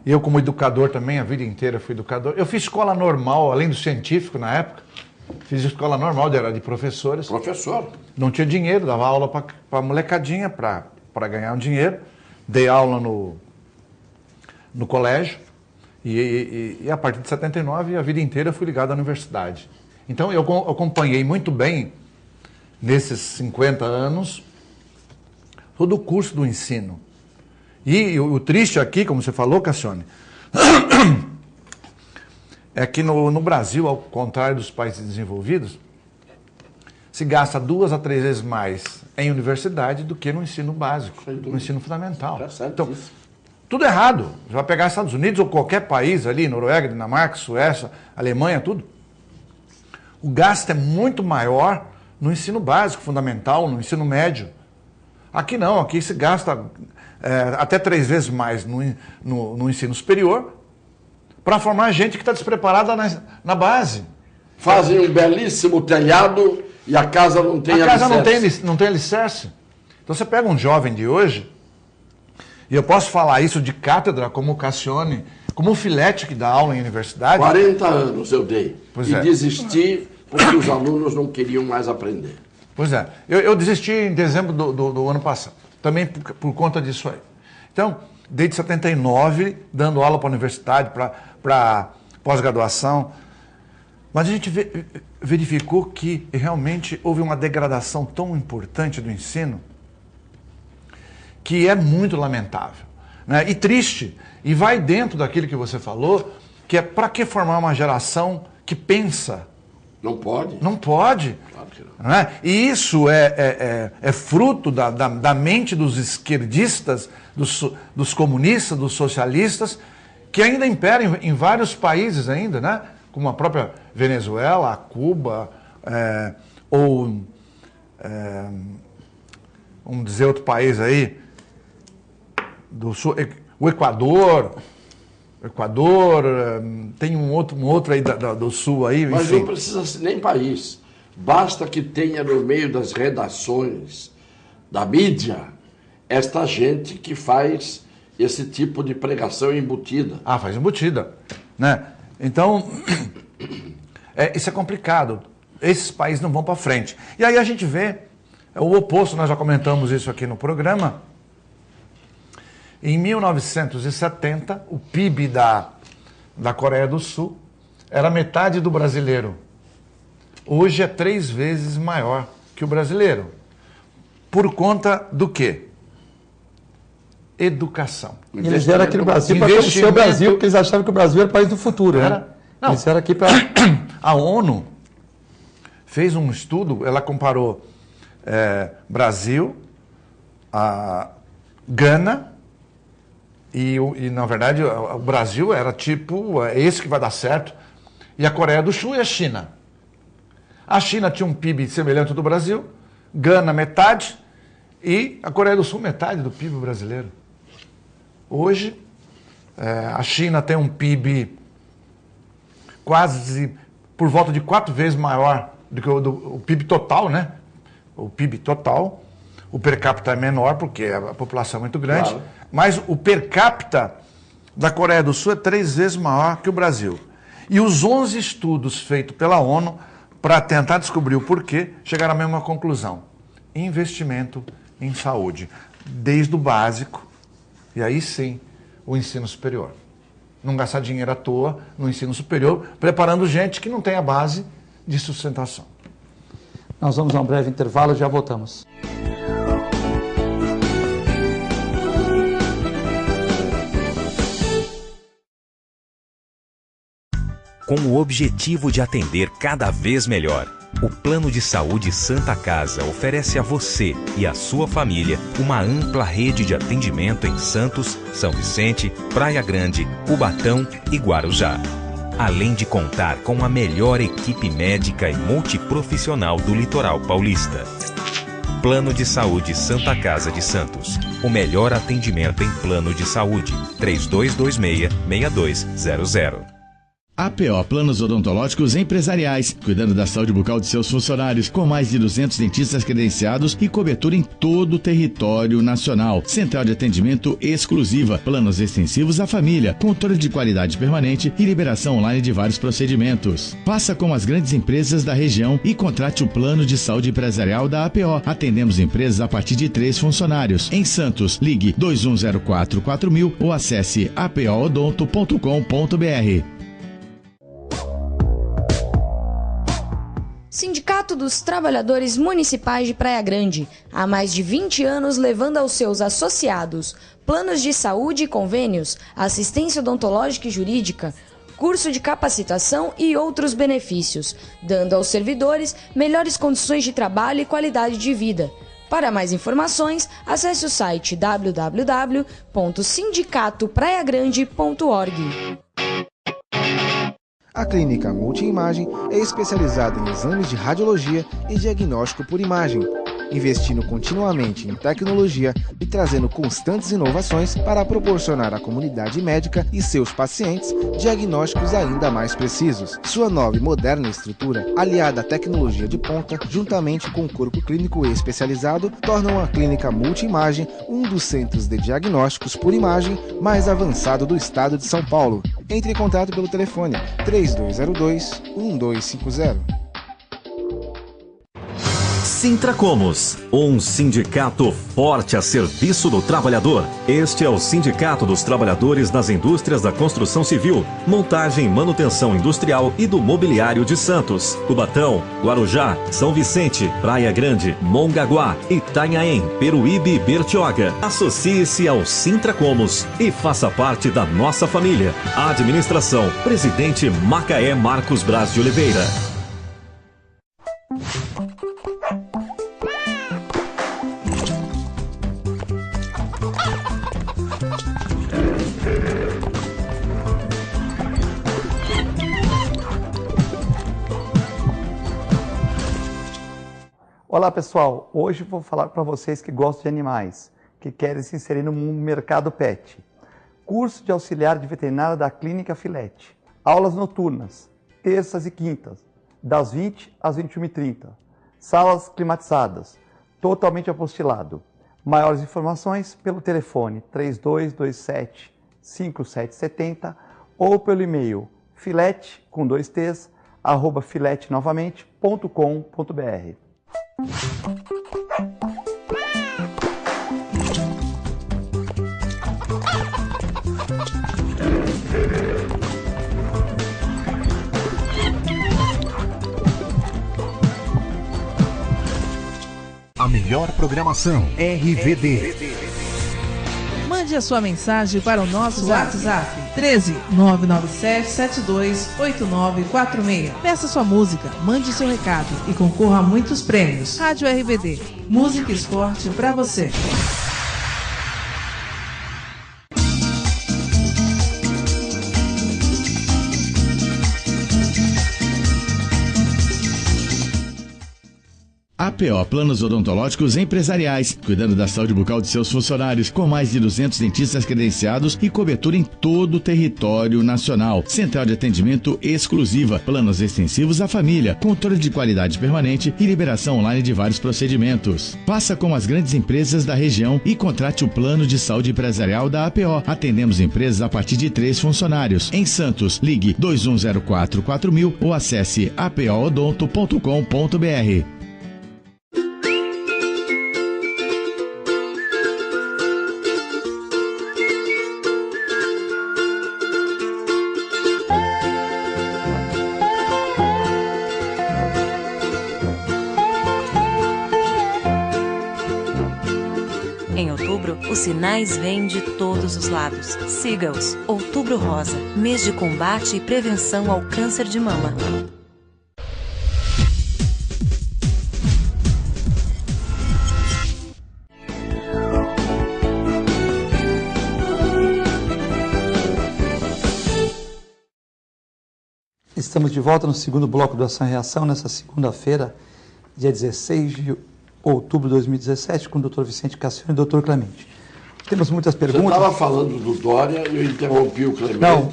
Eu, como educador também, a vida inteira fui educador. Eu fiz escola normal, além do científico na época. Fiz escola normal, era de professores. Professor. Não tinha dinheiro, dava aula para molecadinha, para ganhar um dinheiro. Dei aula no colégio. E a partir de 79, a vida inteira eu fui ligado à universidade. Então, eu acompanhei muito bem, nesses 50 anos, todo o curso do ensino. E o triste aqui, como você falou, Cassione, é que no Brasil, ao contrário dos países desenvolvidos, se gasta 2 a 3 vezes mais em universidade do que no ensino básico, no ensino fundamental. Então, tudo errado. Você vai pegar Estados Unidos ou qualquer país ali, Noruega, Dinamarca, Suécia, Alemanha, tudo. O gasto é muito maior no ensino básico, fundamental, no ensino médio. Aqui não, aqui se gasta até 3 vezes mais no ensino superior para formar gente que está despreparada na base. Fazem um belíssimo telhado e a casa não tem alicerce. A casa não tem alicerce. Então você pega um jovem de hoje, e eu posso falar isso de cátedra, como o Cassione, como o Filete que dá aula em universidade. 40 anos eu dei. Pois e é. Desisti porque os alunos não queriam mais aprender. Pois é. Eu desisti em dezembro do ano passado. Também por conta disso aí. Então, desde 79, dando aula para a universidade, para pós-graduação. Mas a gente verificou que realmente houve uma degradação tão importante do ensino que é muito lamentável, né? E triste. E vai dentro daquilo que você falou, que é para que formar uma geração que pensa? Não pode. Não pode. Claro que não. Né? E isso é fruto da mente dos esquerdistas, dos comunistas, dos socialistas, que ainda imperam em vários países ainda, né? Como a própria Venezuela, a Cuba, vamos dizer outro país aí, do sul, o Equador, tem um outro aí do sul aí. Mas enfim. não precisa ser nem país. Basta que tenha no meio das redações da mídia esta gente que faz esse tipo de pregação embutida. Ah, faz embutida, né? Então, isso é complicado. Esses países não vão para frente. E aí a gente vê o oposto, nós já comentamos isso aqui no programa. Em 1970, o PIB da Coreia do Sul era metade do brasileiro. Hoje é 3 vezes maior que o brasileiro. Por conta do quê? Educação. E eles vieram aqui no Brasil para conhecer o Brasil, porque eles achavam que o Brasil era o país do futuro, né? Não. Eles vieram aqui para... A ONU fez um estudo, ela comparou Brasil, Gana, e na verdade o Brasil era tipo, esse que vai dar certo, e a Coreia do Sul e a China. A China tinha um PIB semelhante ao do Brasil, Gana metade, e a Coreia do Sul metade do PIB brasileiro. Hoje, a China tem um PIB quase por volta de 4 vezes maior do que o PIB total, né? O PIB total. O per capita é menor, porque a população é muito grande. Claro. Mas o per capita da Coreia do Sul é 3 vezes maior que o Brasil. E os 11 estudos feitos pela ONU para tentar descobrir o porquê chegaram à mesma conclusão. Investimento em saúde, desde o básico, e aí sim, o ensino superior. Não gastar dinheiro à toa no ensino superior, preparando gente que não tem a base de sustentação. Nós vamos a um breve intervalo e já voltamos. Com o objetivo de atender cada vez melhor, o Plano de Saúde Santa Casa oferece a você e a sua família uma ampla rede de atendimento em Santos, São Vicente, Praia Grande, Cubatão e Guarujá. Além de contar com a melhor equipe médica e multiprofissional do litoral paulista. Plano de Saúde Santa Casa de Santos. O melhor atendimento em plano de saúde. 3226-6200. APO Planos Odontológicos Empresariais, cuidando da saúde bucal de seus funcionários, com mais de 200 dentistas credenciados e cobertura em todo o território nacional. Central de atendimento exclusiva, planos extensivos à família, controle de qualidade permanente e liberação online de vários procedimentos. Faça como as grandes empresas da região e contrate o plano de saúde empresarial da APO. Atendemos empresas a partir de 3 funcionários. Em Santos, ligue 2104-4000 ou acesse apoodonto.com.br. Sindicato dos Trabalhadores Municipais de Praia Grande, há mais de 20 anos levando aos seus associados planos de saúde e convênios, assistência odontológica e jurídica, curso de capacitação e outros benefícios, dando aos servidores melhores condições de trabalho e qualidade de vida. Para mais informações, acesse o site www.sindicatopraiagrande.org. A Clínica Multiimagem é especializada em exames de radiologia e diagnóstico por imagem, investindo continuamente em tecnologia e trazendo constantes inovações para proporcionar à comunidade médica e seus pacientes diagnósticos ainda mais precisos. Sua nova e moderna estrutura, aliada à tecnologia de ponta, juntamente com o corpo clínico especializado, tornam a Clínica Multiimagem um dos centros de diagnósticos por imagem mais avançado do estado de São Paulo. Entre em contato pelo telefone 3202-1250. Sintracomos, um sindicato forte a serviço do trabalhador. Este é o Sindicato dos Trabalhadores das Indústrias da Construção Civil, Montagem e Manutenção Industrial e do Mobiliário de Santos, Cubatão, Guarujá, São Vicente, Praia Grande, Mongaguá, Itanhaém, Peruíbe e Bertioga. Associe-se ao Sintracomos e faça parte da nossa família. Administração, Presidente Macaé Marcos Braz de Oliveira. Olá pessoal, hoje vou falar para vocês que gostam de animais, que querem se inserir no mercado pet. Curso de auxiliar de veterinária da Clínica Filete. Aulas noturnas, terças e quintas, das 20 às 21h30. Salas climatizadas, totalmente apostilado. Maiores informações pelo telefone 3227-5770 ou pelo e-mail filete, com 2 t's, @filetenovamente.com.br. A melhor programação RVD. Mande a sua mensagem para o nosso WhatsApp 13 997 72 8946. Peça sua música, mande seu recado e concorra a muitos prêmios. Rádio RVD, música e esporte para você. APO Planos Odontológicos Empresariais, cuidando da saúde bucal de seus funcionários, com mais de 200 dentistas credenciados e cobertura em todo o território nacional. Central de atendimento exclusiva, planos extensivos à família, controle de qualidade permanente e liberação online de vários procedimentos. Faça como as grandes empresas da região e contrate o plano de saúde empresarial da APO. Atendemos empresas a partir de 3 funcionários. Em Santos, ligue 2104-4000 ou acesse apoodonto.com.br. Os sinais vêm de todos os lados. Siga-os. Outubro Rosa, mês de combate e prevenção ao câncer de mama. Estamos de volta no segundo bloco do Ação e Reação, nessa segunda-feira, dia 16 outubro de 2017, com o Dr. Vicente Cassiano e o Dr. Clemente. Temos muitas perguntas. Você estava falando do Dória e eu interrompi o Clemente. Não,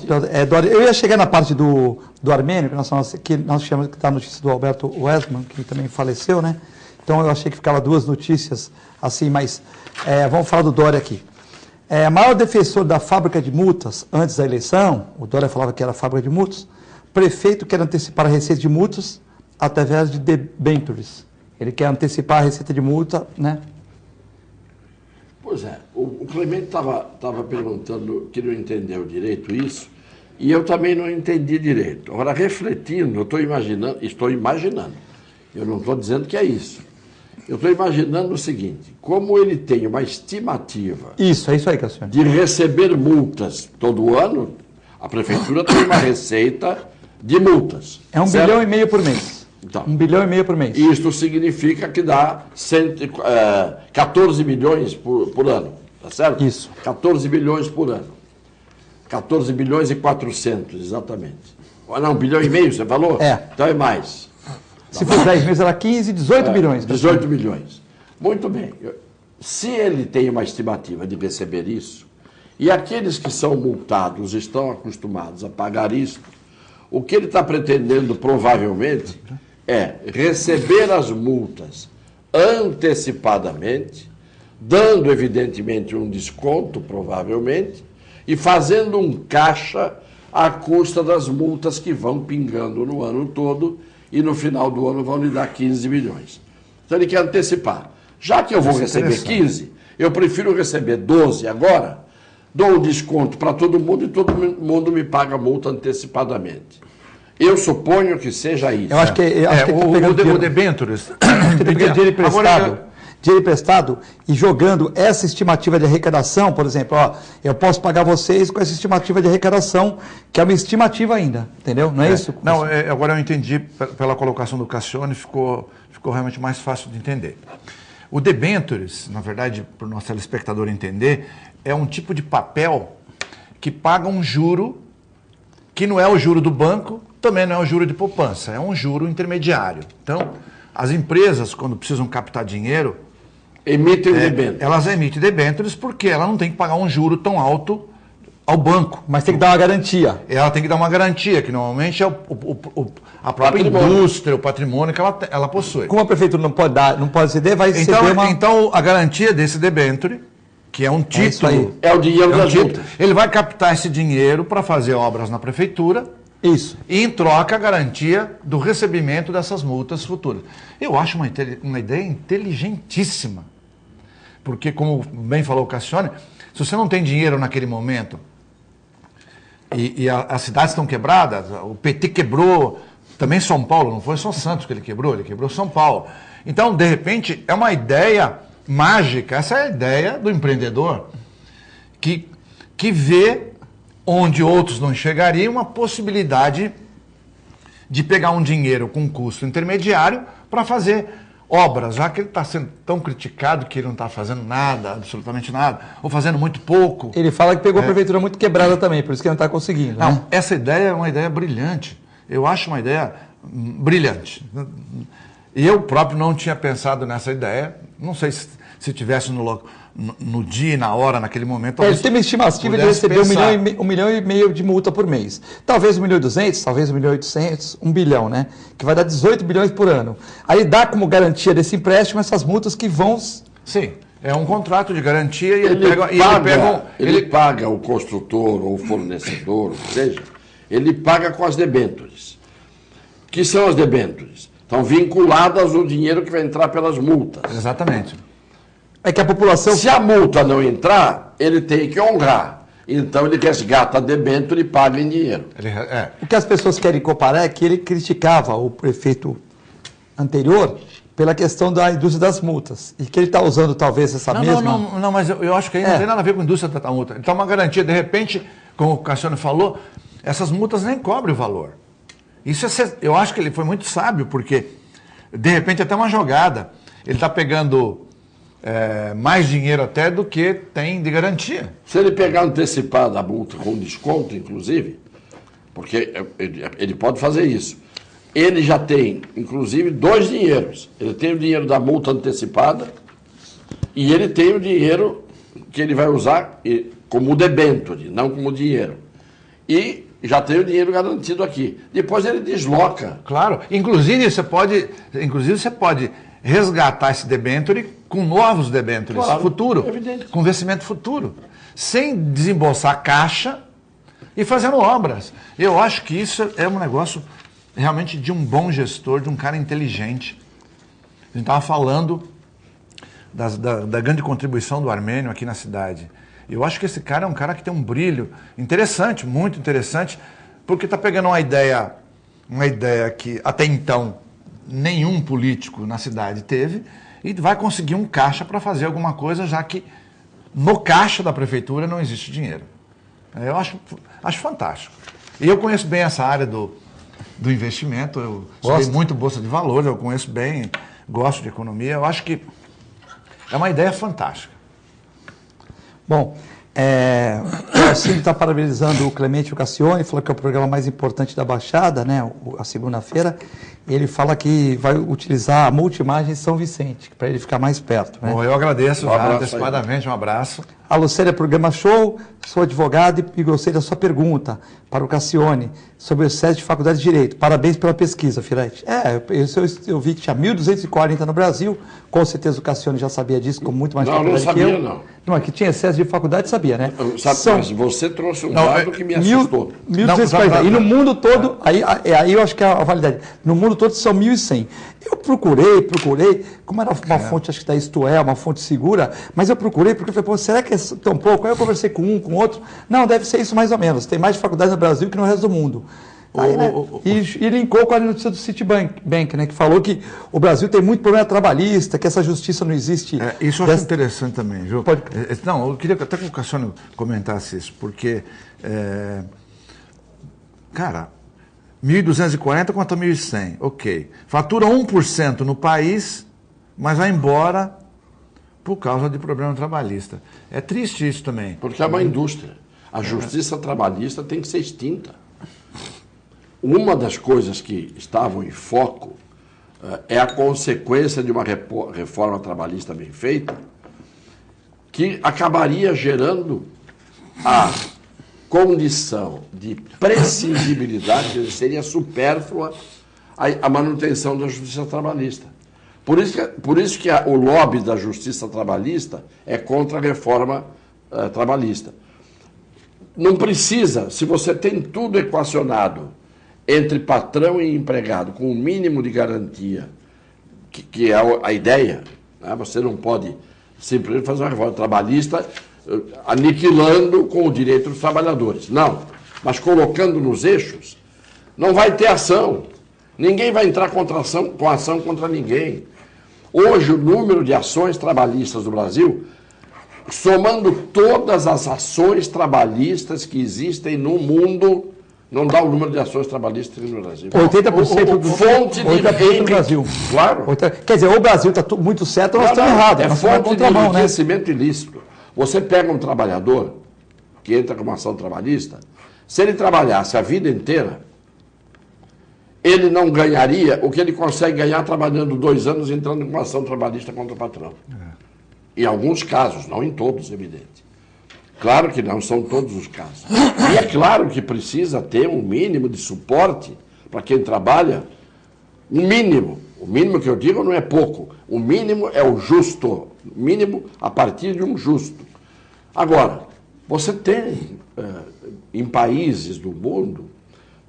Dória, eu ia chegar na parte do Armênio, que nós chamamos, que está a notícia do Alberto Westman, que também faleceu, né? Então eu achei que ficava duas notícias assim, mas vamos falar do Dória aqui. Maior defensor da fábrica de multas antes da eleição, o Dória falava que era fábrica de multas, prefeito quer antecipar a receita de multas através de debêntures. Ele quer antecipar a receita de multa, né? Pois é, o Clemente estava perguntando, queria entender direito isso, e eu também não entendi direito. Agora, refletindo, eu estou imaginando, eu não estou dizendo que é isso. Eu estou imaginando o seguinte, como ele tem uma estimativa... Isso, é isso aí, Cassiano. ...de receber multas todo ano, a prefeitura tem uma receita de multas. É 1,5 bilhão por mês. Então, 1,5 bilhão por mês. Isso significa que dá 14 bilhões por ano, tá certo? Isso. 14 bilhões por ano. 14 bilhões e 400, exatamente. Não, 1,5 bilhão, você falou? Então é mais. Se for 10 meses, era 15, 18 bilhões. 18 bilhões. Muito bem. Se ele tem uma estimativa de receber isso, e aqueles que são multados estão acostumados a pagar isso, o que ele está pretendendo, provavelmente, é receber as multas antecipadamente, dando, evidentemente, um desconto, provavelmente, e fazendo um caixa à custa das multas que vão pingando no ano todo e no final do ano vão lhe dar 15 bilhões. Então ele quer antecipar. Já que eu vou receber 15, eu prefiro receber 12 agora, dou um desconto para todo mundo e todo mundo me paga a multa antecipadamente. Eu suponho que seja isso. Eu acho que o debêntures. Dinheiro emprestado e jogando essa estimativa de arrecadação, por exemplo, eu posso pagar vocês com essa estimativa de arrecadação, que é uma estimativa ainda, entendeu? Não é isso? Não, agora eu entendi pela colocação do Cassione, ficou realmente mais fácil de entender. O debêntures, na verdade, para o nosso telespectador entender, é um tipo de papel que paga um juro, que não é o juro do banco, também não é o juro de poupança, é um juro intermediário. Então, as empresas, quando precisam captar dinheiro, emitem debêntures. Elas emitem debêntures porque ela não tem que pagar um juro tão alto ao banco. Mas tem que dar uma garantia. Ela tem que dar uma garantia, que normalmente é a própria indústria, o patrimônio que ela possui. Como a prefeitura não pode ceder, vai ceder uma... Então, a garantia desse debênture, que é um título... É o dinheiro das multas. Ele vai captar esse dinheiro para fazer obras na prefeitura. Isso. E em troca a garantia do recebimento dessas multas futuras. Eu acho uma ideia inteligentíssima. Porque, como bem falou o Cassione, se você não tem dinheiro naquele momento e as cidades estão quebradas, o PT quebrou também São Paulo, não foi só Santos que ele quebrou São Paulo. Então, de repente, é uma ideia mágica, essa é a ideia do empreendedor que vê onde outros não chegariam, a possibilidade de pegar um dinheiro com custo intermediário para fazer obras, já que ele está sendo tão criticado que ele não está fazendo nada, absolutamente nada, ou fazendo muito pouco. Ele fala que pegou a prefeitura muito quebrada também, por isso que ele não está conseguindo. Não, né? Essa ideia é uma ideia brilhante. Eu acho uma ideia brilhante. E eu próprio não tinha pensado nessa ideia. Não sei se tivesse no dia e na hora, naquele momento... Ele tem uma estimativa de receber 1,5 milhão de multa por mês. Talvez 1.200.000, talvez 1.800.000, 1 bilhão, né? Que vai dar 18 bilhões por ano. Aí dá como garantia desse empréstimo essas multas que vão... Sim, é um contrato de garantia e ele paga o construtor ou o fornecedor, ou seja, ele paga com as debêntures. O que são as debêntures? Estão vinculadas ao dinheiro que vai entrar pelas multas. Exatamente. É que a população... Se a multa não entrar, ele tem que honrar. Então ele resgata a debênture e paga em dinheiro. O que as pessoas querem comparar é que ele criticava o prefeito anterior pela questão da indústria das multas. E que ele está usando talvez essa mesma... Não, mas eu acho que aí não tem nada a ver com a indústria da multa. Então uma garantia, de repente, como o Cassiano falou, essas multas nem cobrem o valor. Isso eu acho que ele foi muito sábio, porque de repente até uma jogada. Ele está pegando... mais dinheiro até do que tem de garantia. Se ele pegar antecipada a multa com desconto, inclusive, porque ele pode fazer isso, ele já tem, inclusive, 2 dinheiros. Ele tem o dinheiro da multa antecipada e ele tem o dinheiro que ele vai usar como debênture, não como dinheiro. E já tem o dinheiro garantido aqui. Depois ele desloca. Claro. Inclusive você pode resgatar esse debênture com novos debêntures futuro, evidente. com investimento futuro, sem desembolsar a caixa e fazendo obras. Eu acho que isso é um negócio realmente de um bom gestor, de um cara inteligente. A gente estava falando da grande contribuição do Armênio aqui na cidade. Eu acho que esse cara é um cara que tem um brilho interessante, muito interessante, porque está pegando uma ideia que até então nenhum político na cidade teve e vai conseguir um caixa para fazer alguma coisa, já que no caixa da prefeitura não existe dinheiro. Eu acho fantástico. E eu conheço bem essa área do investimento, eu estudei muito Bolsa de Valores, eu conheço bem, gosto de economia, eu acho que é uma ideia fantástica. Bom, o Arcílio está parabenizando o Clemente e o Cassione, falou que é o programa mais importante da Baixada, né, a segunda-feira. Ele fala que vai utilizar a multimagem São Vicente, para ele ficar mais perto. Né? Bom, eu agradeço já antecipadamente, um abraço. A Lucélia, programa show, sou advogado e gostei da sua pergunta para o Cassione sobre o excesso de faculdade de Direito. Parabéns pela pesquisa, Filete. Eu vi que tinha 1.240 no Brasil, com certeza o Cassione já sabia disso, com muito mais faculdade que eu. Não, é que tinha excesso de faculdade, sabia, né? Mas você trouxe um dado que me assustou. 1.240. E no mundo todo, aí eu acho que é a validade. No mundo todo são 1.100. Eu procurei, como era uma fonte, acho que da Isto É, uma fonte segura, mas eu procurei porque eu falei, pô, será que é tão pouco? Aí eu conversei com um, com outro. Não, deve ser isso mais ou menos. Tem mais faculdades no Brasil que no resto do mundo. Aí, né? E linkou com a notícia do Citibank, né, que falou que o Brasil tem muito problema trabalhista, que essa justiça não existe. Isso eu acho interessante também, viu? Não, eu queria até que o Cassione comentasse isso, porque, cara, 1.240 contra 1.100, ok. Fatura 1% no país, mas vai embora por causa de problema trabalhista. É triste isso também. Porque é uma indústria. A justiça trabalhista tem que ser extinta. Uma das coisas que estavam em foco é a consequência de uma reforma trabalhista bem feita, que acabaria gerando a condição de prescindibilidade, que seria supérflua a manutenção da justiça trabalhista. Por isso que o lobby da justiça trabalhista é contra a reforma trabalhista. Não precisa, se você tem tudo equacionado entre patrão e empregado, com o mínimo de garantia, que é a ideia, né? Você não pode simplesmente fazer uma reforma trabalhista aniquilando com o direito dos trabalhadores. Não, mas colocando nos eixos, não vai ter ação. Ninguém vai entrar com ação contra ninguém. Hoje, o número de ações trabalhistas do Brasil, somando todas as ações trabalhistas que existem no mundo, não dá o número de ações trabalhistas no Brasil. 80% do fonte de Brasil. Claro. Quer dizer, ou o Brasil está muito certo ou nós estamos errados. É fonte de enriquecimento ilícito. Você pega um trabalhador que entra com uma ação trabalhista, se ele trabalhasse a vida inteira, ele não ganharia o que ele consegue ganhar trabalhando 2 anos entrando com uma ação trabalhista contra o patrão. Em alguns casos, não em todos, evidente. Claro que não são todos os casos. E é claro que precisa ter um mínimo de suporte para quem trabalha, um mínimo. O mínimo que eu digo não é pouco. O mínimo é o justo. O mínimo a partir de um justo. Agora, você tem em países do mundo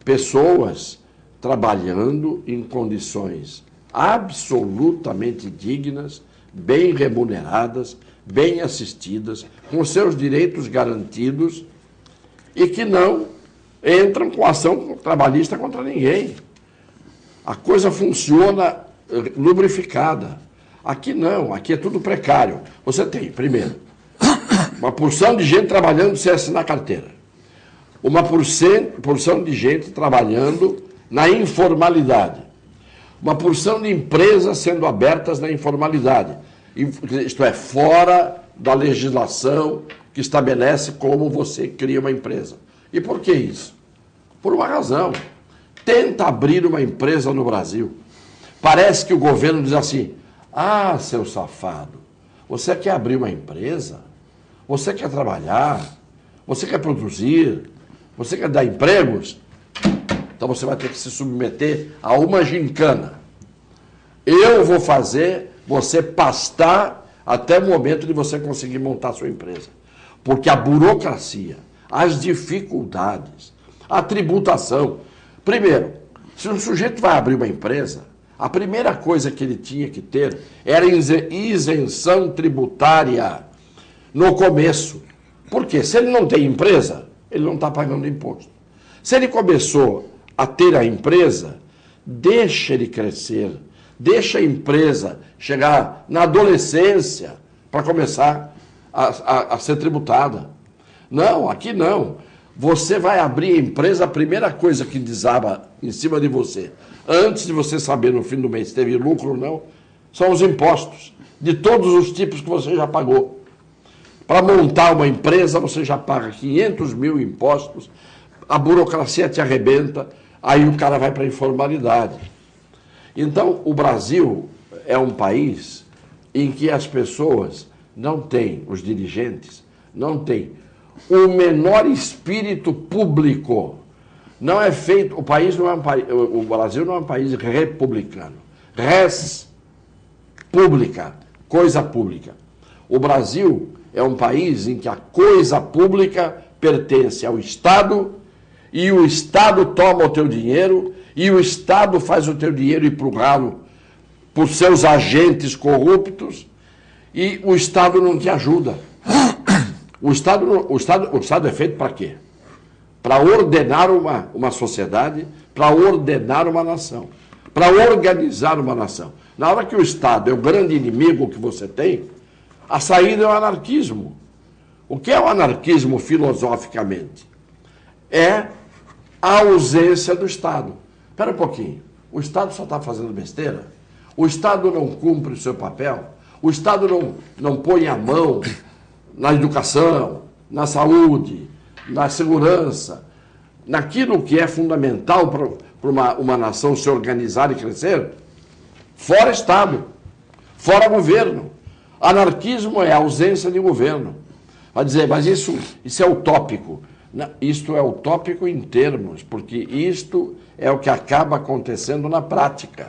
pessoas trabalhando em condições absolutamente dignas, bem remuneradas, bem assistidas, com seus direitos garantidos e que não entram com ação trabalhista contra ninguém. A coisa funciona lubrificada. Aqui não, aqui é tudo precário. Você tem, primeiro, uma porção de gente trabalhando sem assinar carteira. Uma porção de gente trabalhando na informalidade. Uma porção de empresas sendo abertas na informalidade. Isto é, fora da legislação que estabelece como você cria uma empresa. E por que isso? Por uma razão. tenta abrir uma empresa no Brasil. Parece que o governo diz assim, seu safado, você quer abrir uma empresa? Você quer trabalhar? Você quer produzir? Você quer dar empregos? Então você vai ter que se submeter a uma gincana. Eu vou fazer você pastar até o momento de você conseguir montar a sua empresa. Porque a burocracia, as dificuldades, a tributação. Primeiro, se um sujeito vai abrir uma empresa, a primeira coisa que ele tinha que ter era isenção tributária no começo. Por quê? Se ele não tem empresa, ele não está pagando imposto. Se ele começou a ter a empresa, deixa ele crescer, deixa a empresa chegar na adolescência para começar a ser tributada. Não, aqui não. Você vai abrir a empresa, a primeira coisa que desaba em cima de você, antes de você saber no fim do mês se teve lucro ou não, são os impostos, de todos os tipos que você já pagou. Para montar uma empresa, você já paga 500 mil impostos, a burocracia te arrebenta, aí o cara vai para a informalidade. Então, o Brasil é um país em que as pessoas não têm, os dirigentes, não têm o menor espírito público. Não é feito, o país não é um país, o Brasil não é um país republicano. Res pública, coisa pública. O Brasil é um país em que a coisa pública pertence ao Estado e o Estado toma o teu dinheiro e o Estado faz o teu dinheiro ir para o ralo por seus agentes corruptos e o Estado não te ajuda. O Estado é feito para quê? Para ordenar uma sociedade, para ordenar uma nação, para organizar uma nação. Na hora que o Estado é o grande inimigo que você tem, a saída é o anarquismo. O que é o anarquismo filosoficamente? É a ausência do Estado. Espera um pouquinho, o Estado só está fazendo besteira? O Estado não cumpre o seu papel? O Estado não põe a mão na educação, na saúde, na segurança, naquilo que é fundamental para uma nação se organizar e crescer? Fora Estado, fora governo. Anarquismo é a ausência de governo. Vai dizer, mas isso é utópico. Não, isto é utópico em termos, porque isto é o que acaba acontecendo na prática.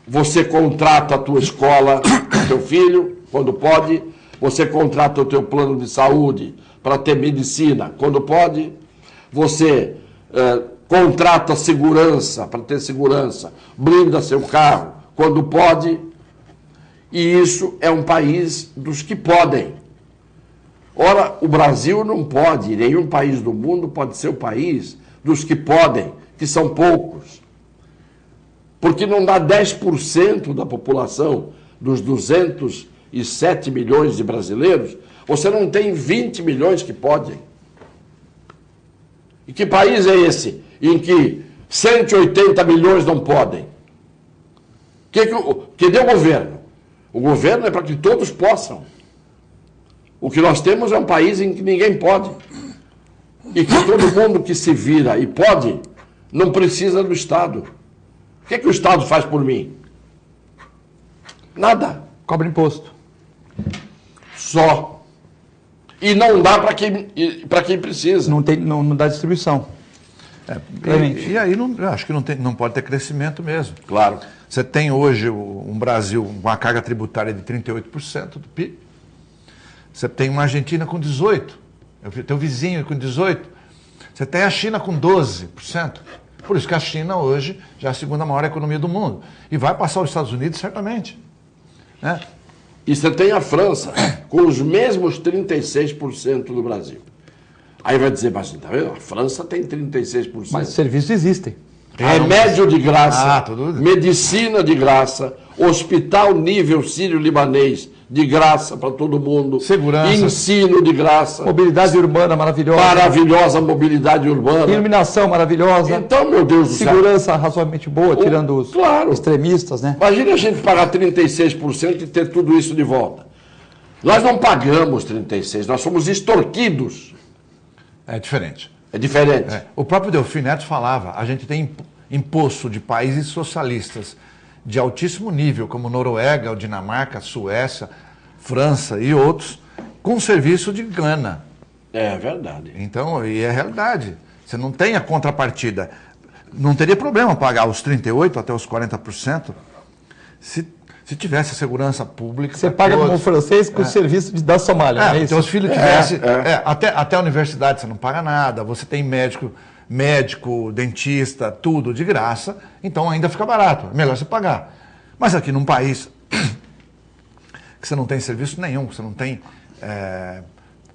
Você contrata a tua escola, o teu filho, quando pode. Você contrata o teu plano de saúde para ter medicina, quando pode. Você contrata segurança para ter segurança, blinda seu carro, quando pode. E isso é um país dos que podem. Ora, o Brasil não pode, nenhum país do mundo pode ser o país dos que podem, que são poucos. Porque não dá 10% da população dos 207 milhões de brasileiros, você não tem 20 milhões que podem. E que país é esse em que 180 milhões não podem? Que deu o governo? O governo é para que todos possam. O que nós temos é um país em que ninguém pode. E que todo mundo que se vira e pode, não precisa do Estado. O que o Estado faz por mim? Nada. Cobra imposto. Só. E não dá para quem precisa. Não dá distribuição. E aí eu acho que não pode ter crescimento mesmo. Claro. Você tem hoje um Brasil com uma carga tributária de 38% do PIB. Você tem uma Argentina com 18%. Teu vizinho com 18%. Você tem a China com 12%. Por isso que a China hoje já é a segunda maior economia do mundo. E vai passar os Estados Unidos certamente. Né? E você tem a França com os mesmos 36% do Brasil. Aí vai dizer, mas tá vendo? A França tem 36%. Mas serviços existem. Remédio de graça, medicina de graça, hospital nível sírio-libanês de graça para todo mundo. Segurança. Ensino de graça. Mobilidade urbana maravilhosa. Maravilhosa mobilidade urbana. Iluminação maravilhosa. Então, meu Deus do céu. Segurança razoavelmente boa, tirando os extremistas, né? Imagina a gente pagar 36% e ter tudo isso de volta. Nós não pagamos 36%, nós somos extorquidos. É diferente. É diferente. O próprio Delfim Neto falava, a gente tem imposto de países socialistas de altíssimo nível, como Noruega, Dinamarca, Suécia, França e outros, com serviço de grana. É verdade. Então, e é realidade. Você não tem a contrapartida. Não teria problema pagar os 38% até os 40% se tivesse a segurança pública. Você paga como francês com o serviço da Somália, não é isso? Então, os filhos tivessem. Até a universidade você não paga nada, você tem médico, dentista, tudo de graça, então ainda fica barato. É melhor você pagar. Mas aqui num país que você não tem serviço nenhum, que você não tem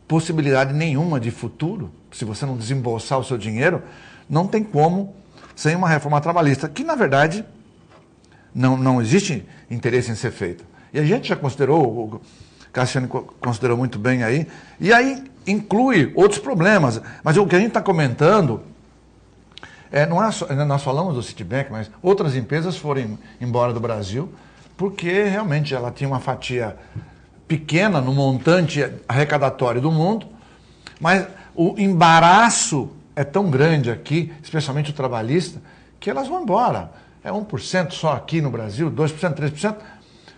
possibilidade nenhuma de futuro, se você não desembolsar o seu dinheiro, não tem como sem uma reforma trabalhista, que na verdade não existe interesse em ser feita. E a gente já considerou, o Cassiano considerou muito bem aí, e aí inclui outros problemas. Mas o que a gente está comentando, nós falamos do Citibank, mas outras empresas foram embora do Brasil, porque realmente ela tinha uma fatia pequena no montante arrecadatório do mundo, mas o embaraço é tão grande aqui, especialmente o trabalhista, que elas vão embora. É 1% só aqui no Brasil, 2%, 3%,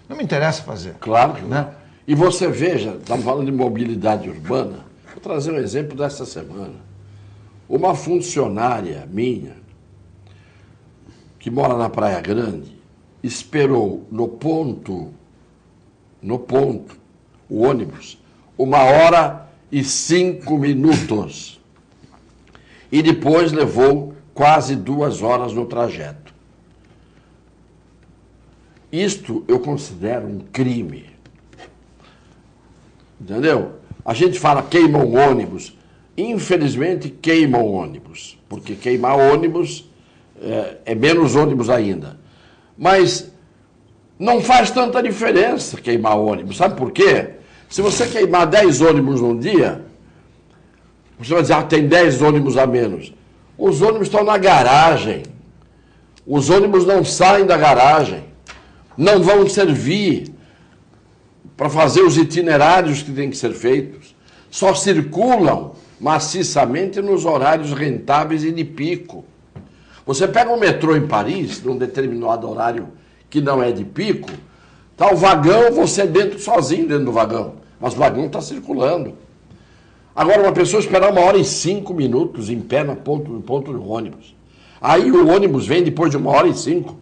não me interessa fazer. Claro que não. E você veja, estamos falando de mobilidade urbana, vou trazer um exemplo dessa semana. Uma funcionária minha, que mora na Praia Grande, esperou no ponto, o ônibus, 1h05. E depois levou quase 2 horas no trajeto. Isto eu considero um crime. Entendeu? A gente fala queimam ônibus. Infelizmente queimam ônibus. Porque queimar ônibus é menos ônibus ainda. Mas não faz tanta diferença queimar ônibus. Sabe por quê? Se você queimar 10 ônibus num dia, você vai dizer, tem 10 ônibus a menos. Os ônibus estão na garagem. Os ônibus não saem da garagem. Não vão servir para fazer os itinerários que têm que ser feitos. Só circulam maciçamente nos horários rentáveis e de pico. Você pega um metrô em Paris, num determinado horário que não é de pico, tá o vagão, você sozinho dentro do vagão, mas o vagão está circulando. Agora, uma pessoa esperar 1h05 em pé no ponto do ônibus. Aí o ônibus vem depois de 1h05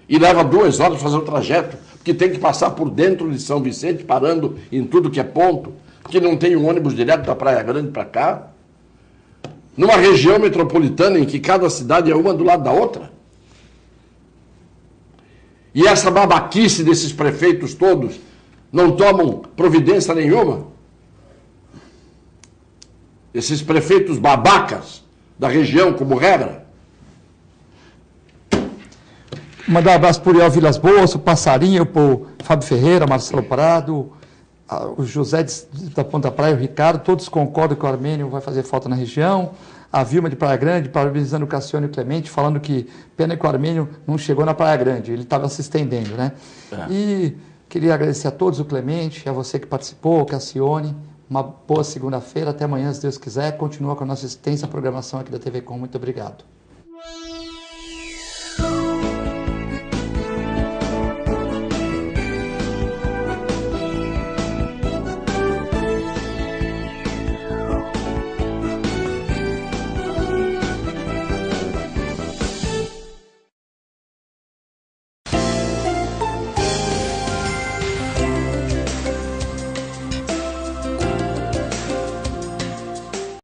e leva 2 horas para fazer o trajeto, porque tem que passar por dentro de São Vicente, parando em tudo que é ponto, porque não tem um ônibus direto da Praia Grande para cá. Numa região metropolitana em que cada cidade é uma do lado da outra. E essa babaquice desses prefeitos todos não tomam providência nenhuma. Esses prefeitos babacas da região, como regra. Mandar um abraço para o Uriel Vilas Boas, o Passarinho, para o Fábio Ferreira, Marcelo Prado, o José da Ponta Praia, o Ricardo, todos concordam que o Armênio vai fazer falta na região. A Vilma de Praia Grande, parabenizando o Cassiano e o Clemente, falando que pena que o Armênio não chegou na Praia Grande, ele estava se estendendo, né? E queria agradecer a todos, o Clemente, a você que participou, o Cassione. Uma boa segunda-feira, até amanhã, se Deus quiser. Continua com a nossa extensa programação aqui da TV Com. Muito obrigado.